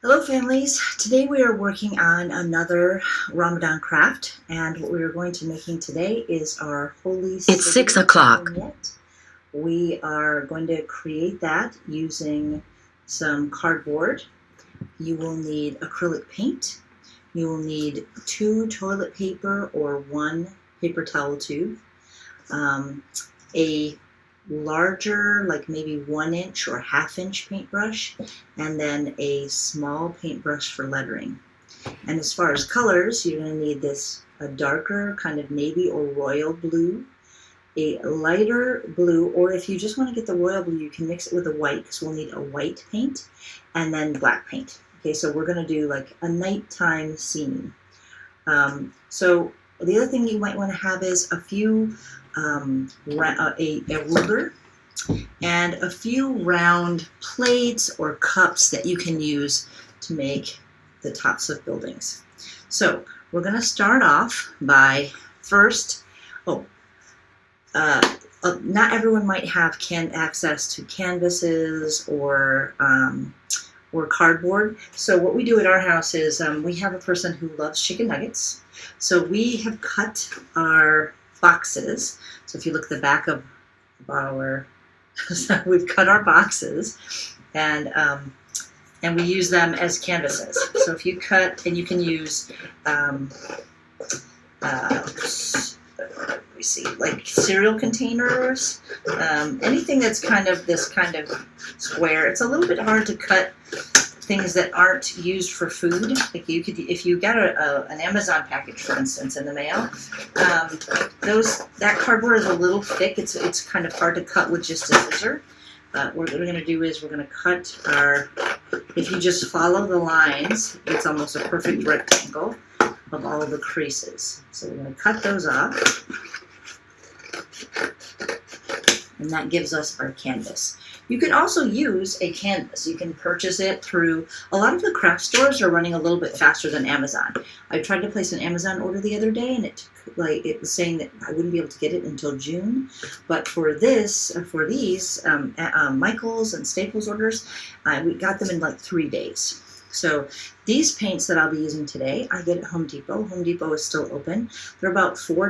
Hello families, today we are working on another Ramadan craft, and what we are going to be making today is our Holy It's 6 City o'clock. vignette. We are going to create that using some cardboard. You will need acrylic paint. You will need 2 toilet paper or 1 paper towel tube, a larger, like maybe 1-inch or half-inch paintbrush, and then a small paintbrush for lettering. And as far as colors, you're going to need a darker kind of navy or royal blue, a lighter blue, or if you just want to get the royal blue, you can mix it with a white, because we'll need a white paint, and then black paint. Okay, so we're going to do like a nighttime scene. So the other thing you might want to have is a few, a ruler and a few round plates or cups that you can use to make the tops of buildings. So we're going to start off by first, not everyone might have access to canvases or cardboard. So what we do at our house is we have a person who loves chicken nuggets. So we have cut our boxes. So if you look at the back of our, so we've cut our boxes, and we use them as canvases. So if you cut, and you can use, we see, like cereal containers, anything that's kind of this kind of square. It's a little bit hard to cut things that aren't used for food. Like you could, if you got an Amazon package, for instance, in the mail, that cardboard is a little thick. It's kind of hard to cut with just a scissor. What we're going to do is we're going to cut our. If you just follow the lines, it's almost a perfect rectangle of all of the creases. So we're going to cut those off, and that gives us our canvas. You can also use a canvas. You can purchase it through, a lot of the craft stores are running a little bit faster than Amazon. I tried to place an Amazon order the other day, and it was saying that I wouldn't be able to get it until June. But for these Michaels and Staples orders, we got them in like 3 days. So these paints that I'll be using today, I get at Home Depot. Home Depot is still open. They're about $4 or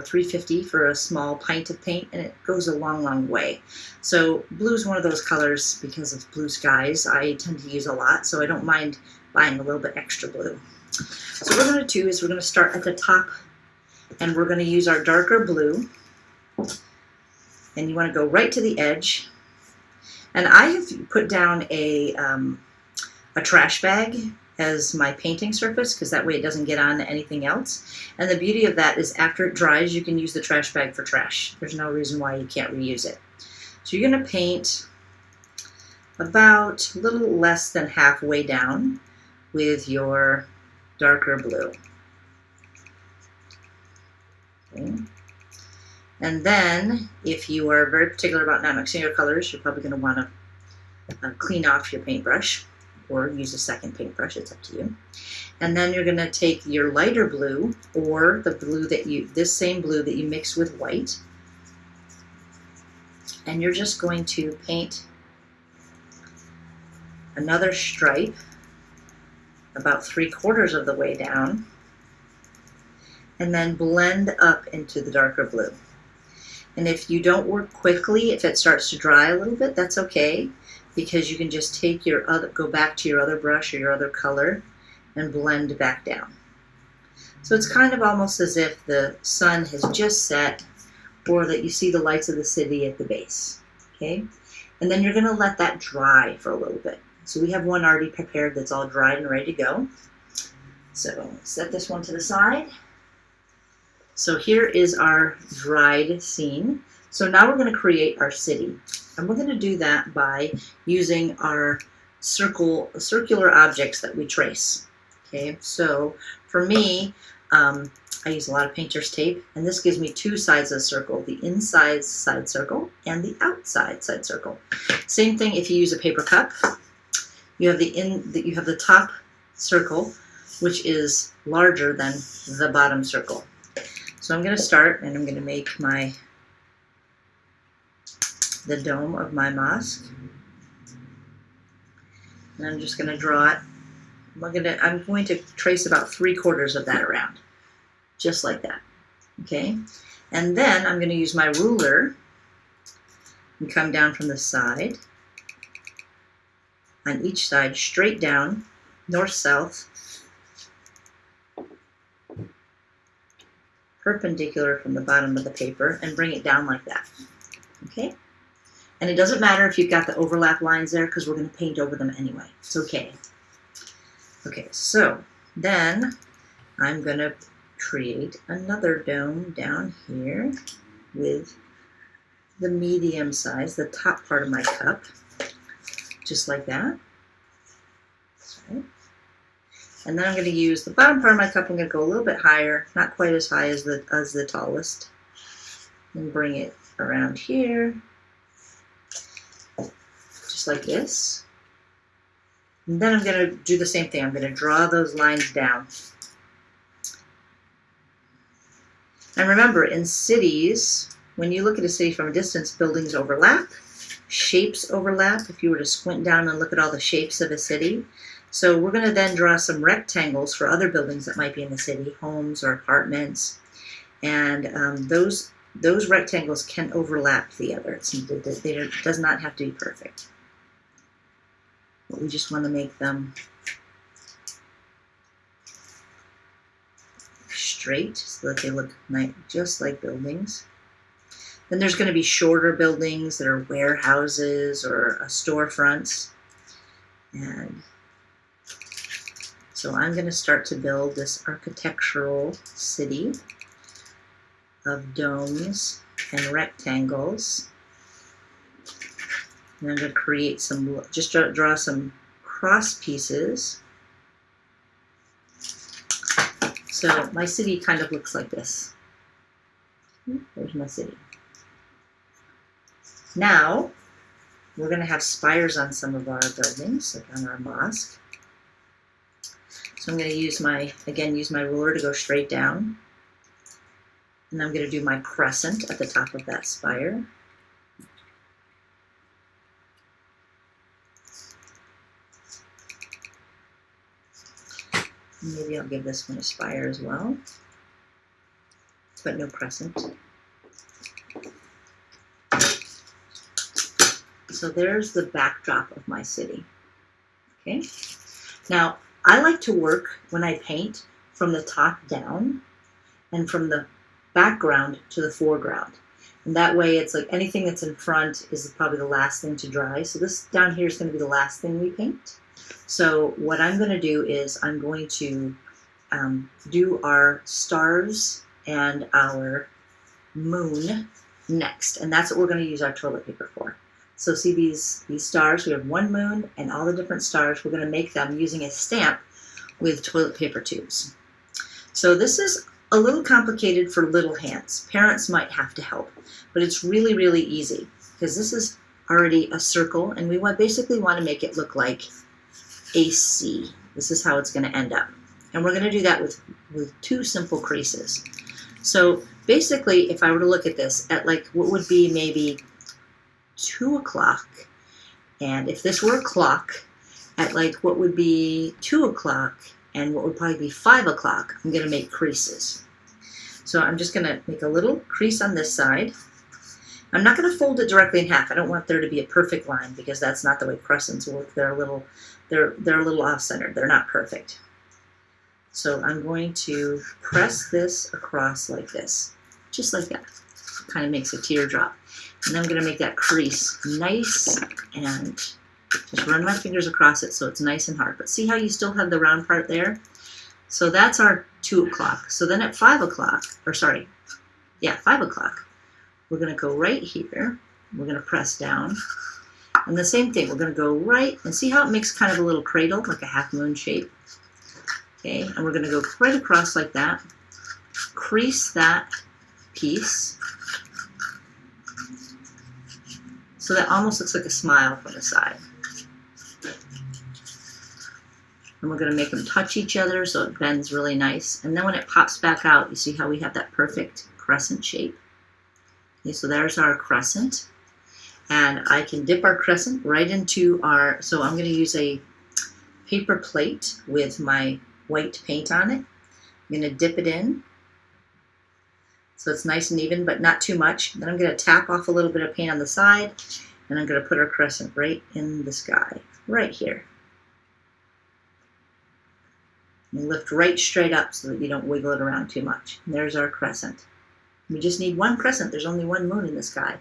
$3.50 for a small pint of paint, and it goes a long, long way. So blue is one of those colors, because of blue skies, I tend to use a lot, so I don't mind buying a little bit extra blue. So what we're going to do is we're going to start at the top, and we're going to use our darker blue, and you want to go right to the edge. And I have put down a trash bag as my painting surface, because that way it doesn't get on anything else. And the beauty of that is after it dries, you can use the trash bag for trash. There's no reason why you can't reuse it. So you're going to paint about a little less than halfway down with your darker blue. Okay. And then if you are very particular about not mixing your colors, you're probably going to want to clean off your paintbrush, or use a second paintbrush, it's up to you. And then you're going to take your lighter blue, or the blue this same blue that you mix with white, and you're just going to paint another stripe about 3/4 of the way down, and then blend up into the darker blue. And if you don't work quickly, if it starts to dry a little bit, that's okay, because you can just take go back to your other brush or your other color and blend back down. So it's kind of almost as if the sun has just set, or that you see the lights of the city at the base. Okay? And then you're going to let that dry for a little bit. So we have one already prepared that's all dried and ready to go. So set this one to the side. So here is our dried scene. So now we're going to create our city. And we're going to do that by using our circular objects that we trace. Okay, so for me, I use a lot of painter's tape, and this gives me 2 sides of the circle, the inside side circle and the outside side circle. Same thing if you use a paper cup. You have the top circle, which is larger than the bottom circle. So I'm going to start, and I'm going to make the dome of my mosque. And I'm just going to draw it. I'm going to trace about 3/4 of that around, just like that. Okay, and then I'm going to use my ruler and come down from the side, on each side, straight down, north-south, perpendicular from the bottom of the paper, and bring it down like that. Okay, and it doesn't matter if you've got the overlap lines there because we're going to paint over them anyway. It's okay. Okay, so then I'm going to create another dome down here with the medium size, the top part of my cup, just like that. Okay. And then I'm going to use the bottom part of my cup. I'm going to go a little bit higher, not quite as high as the tallest, and bring it around here, just like this. And then I'm going to do the same thing. I'm going to draw those lines down. And remember, in cities, when you look at a city from a distance, buildings overlap, shapes overlap, if you were to squint down and look at all the shapes of a city. So we're going to then draw some rectangles for other buildings that might be in the city, homes or apartments. And those rectangles can overlap the other. It does not have to be perfect. But we just want to make them straight so that they look just like buildings. Then there's going to be shorter buildings that are warehouses or storefronts. And so I'm going to start to build this architectural city of domes and rectangles. And I'm going to create some, just draw some cross pieces. So my city kind of looks like this. There's my city. Now, we're going to have spires on some of our buildings, like on our mosque. So I'm going to use my ruler to go straight down. And I'm going to do my crescent at the top of that spire. Maybe I'll give this one a spire as well, but no crescent. So there's the backdrop of my city. Okay. Now, I like to work when I paint from the top down and from the background to the foreground. And that way it's like anything that's in front is probably the last thing to dry. So this down here is going to be the last thing we paint. So what I'm going to do is I'm going to do our stars and our moon next. And that's what we're going to use our toilet paper for. So see these stars, we have one moon and all the different stars. We're going to make them using a stamp with toilet paper tubes. So this is a little complicated for little hands. Parents might have to help, but it's really, really easy because this is already a circle and we basically want to make it look like a C. This is how it's going to end up. And we're going to do that with two simple creases. So basically, if I were to look at this at like what would be maybe 2 o'clock, and if this were a clock at like what would be 2 o'clock and what would probably be 5 o'clock, I'm going to make creases. So I'm just going to make a little crease on this side. I'm not going to fold it directly in half. I don't want there to be a perfect line because that's not the way crescents work. They're a little off-centered. They're not perfect. So I'm going to press this across like this, just like that. Kind of makes a teardrop. And then I'm going to make that crease nice and just run my fingers across it so it's nice and hard. But see how you still have the round part there? So that's our 2 o'clock. So then at 5 o'clock, 5 o'clock, we're going to go right here. We're going to press down. And the same thing, we're going to go right, and see how it makes kind of a little cradle, like a half moon shape. Okay, and we're going to go right across like that. Crease that piece. So that almost looks like a smile from the side. And we're going to make them touch each other so it bends really nice. And then when it pops back out, you see how we have that perfect crescent shape. Okay, so there's our crescent. And I can dip our crescent right into our, so I'm going to use a paper plate with my white paint on it. I'm going to dip it in so it's nice and even, but not too much. Then I'm going to tap off a little bit of paint on the side, and I'm going to put our crescent right in the sky, right here. And lift right straight up so that you don't wiggle it around too much. And there's our crescent. We just need one crescent. There's only one moon in the sky,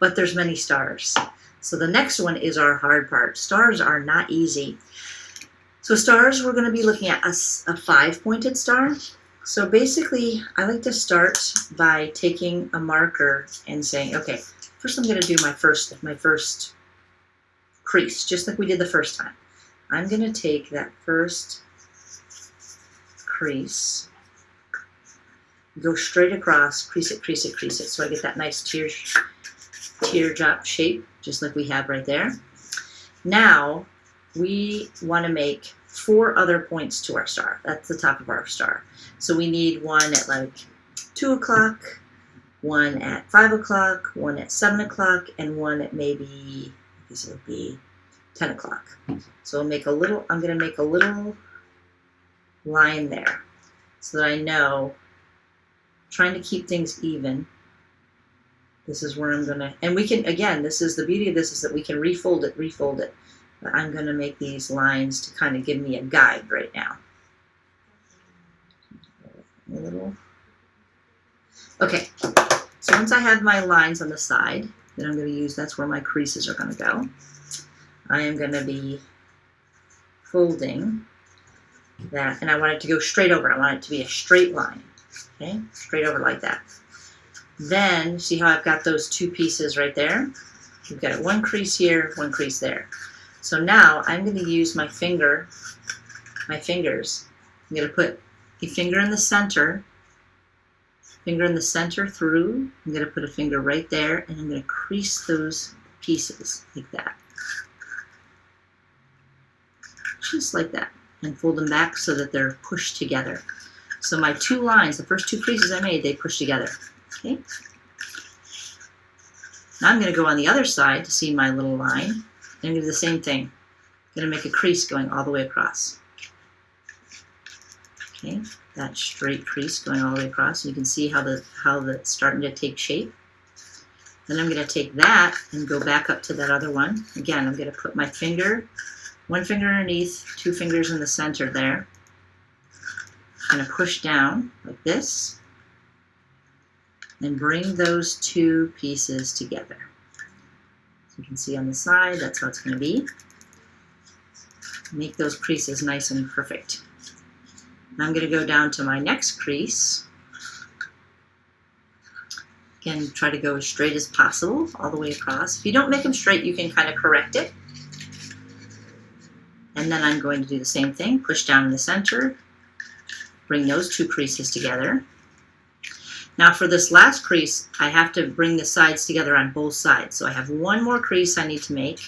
but there's many stars. So the next one is our hard part. Stars are not easy. So stars, we're going to be looking at a 5-pointed star. So basically, I like to start by taking a marker and saying, okay, first I'm going to do my first crease, just like we did the first time. I'm going to take that first crease, go straight across, crease it, crease it, crease it, so I get that nice teardrop shape, just like we have right there. Now, we want to make 4 other points to our star. That's the top of our star. So we need one at like 2 o'clock, one at 5 o'clock, one at 7 o'clock, and one at maybe, I guess it would be 10 o'clock. So I'm going to make a little line there so that I know, trying to keep things even. This is where I'm going to, and we can, again, this is the beauty of this, is that we can refold it. But I'm going to make these lines to kind of give me a guide right now. Okay, so once I have my lines on the side that I'm going to use, that's where my creases are going to go. I am going to be folding that, and I want it to go straight over. I want it to be a straight line, okay, straight over like that. Then, see how I've got those 2 pieces right there? We've got one crease here, one crease there. So now I'm going to use my fingers. I'm going to put a finger in the center through. I'm going to put a finger right there, and I'm going to crease those pieces like that. Just like that. And fold them back so that they're pushed together. So my 2 lines, the first 2 creases I made, they push together. Okay. Now I'm going to go on the other side to see my little line. And I'm going to do the same thing. I'm going to make a crease going all the way across. Okay, that straight crease going all the way across. You can see how it's starting to take shape. Then I'm going to take that and go back up to that other one. Again, I'm going to put my finger, one finger underneath, 2 fingers in the center there. I'm going to push down like this and bring those 2 pieces together. So you can see on the side, that's how it's going to be. Make those creases nice and perfect. Now I'm going to go down to my next crease. Again, try to go as straight as possible all the way across. If you don't make them straight, you can kind of correct it. And then I'm going to do the same thing. Push down in the center. Bring those 2 creases together. Now for this last crease, I have to bring the sides together on both sides. So I have one more crease I need to make.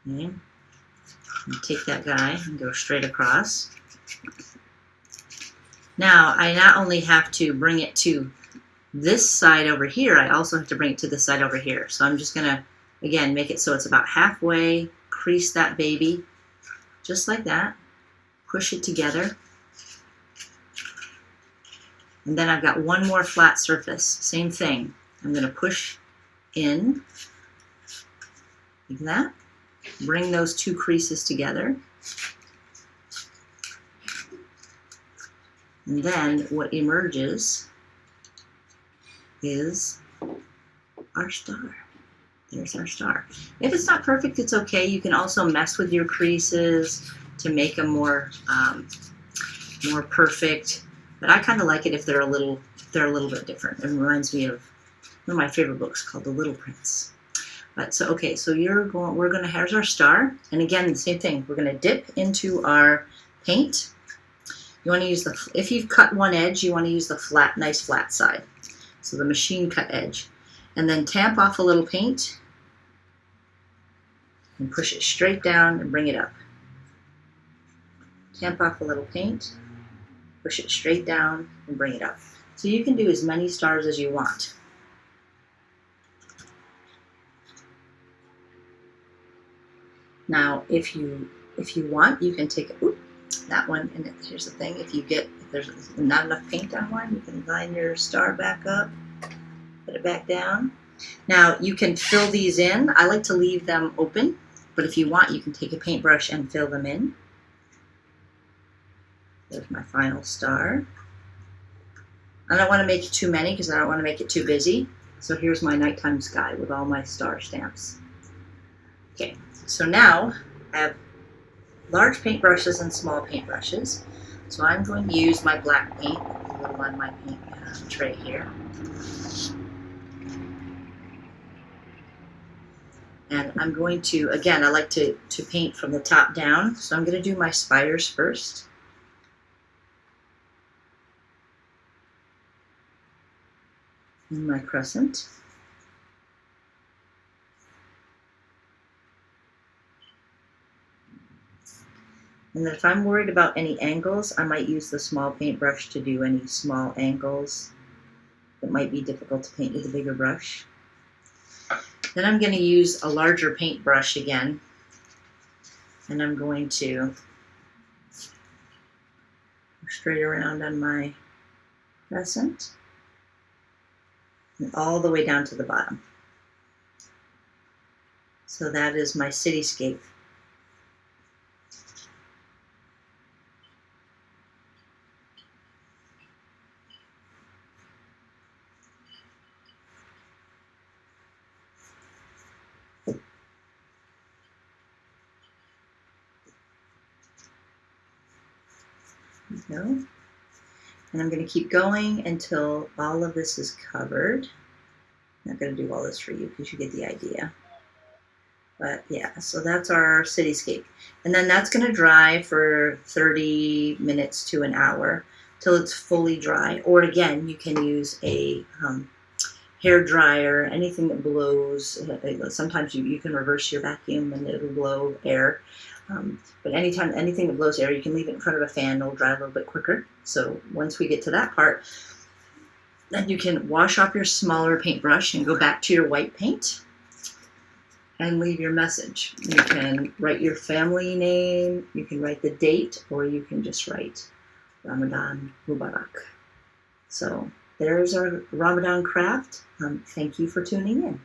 Okay. And take that guy and go straight across. Now I not only have to bring it to this side over here, I also have to bring it to this side over here. So I'm just going to, again, make it so it's about halfway, crease that baby, just like that. Push it together. And then I've got one more flat surface. Same thing. I'm going to push in like that. Bring those 2 creases together. And then what emerges is our star. There's our star. If it's not perfect, it's okay. You can also mess with your creases to make them more perfect. But I kind of like it if they're a little bit different. It reminds me of one of my favorite books called The Little Prince. But so okay, so here's our star, and again the same thing. We're gonna dip into our paint. You want to use if you've cut one edge, you want to use the nice flat side. So the machine cut edge, and then tamp off a little paint and push it straight down and bring it up. Tamp off a little paint. Push it straight down and bring it up. So you can do as many stars as you want. Now, if you want, you can take that one. And here's the thing: if there's not enough paint on one, you can line your star back up, put it back down. Now you can fill these in. I like to leave them open, but if you want, you can take a paintbrush and fill them in. There's my final star. I don't want to make too many because I don't want to make it too busy. So here's my nighttime sky with all my star stamps. Okay, so now I have large paintbrushes and small paintbrushes. So I'm going to use my black paint, a little on my paint tray here. And I'm going to, again, I like to paint from the top down. So I'm going to do my spiders first. And my crescent. And then if I'm worried about any angles, I might use the small paintbrush to do any small angles that might be difficult to paint with a bigger brush. Then I'm going to use a larger paintbrush again, and I'm going to go straight around on my crescent and all the way down to the bottom. So that is my cityscape. There we go. And I'm going to keep going until all of this is covered. I'm not going to do all this for you because you get the idea. But yeah, so that's our cityscape. And then that's going to dry for 30 minutes to an hour till it's fully dry. Or again, you can use a hair dryer, anything that blows. Sometimes you can reverse your vacuum and it'll blow air. But anything that blows air, you can leave it in front of a fan. It'll dry a little bit quicker. So once we get to that part, then you can wash off your smaller paintbrush and go back to your white paint and leave your message. You can write your family name, you can write the date, or you can just write Ramadan Mubarak. So there's our Ramadan craft. Thank you for tuning in.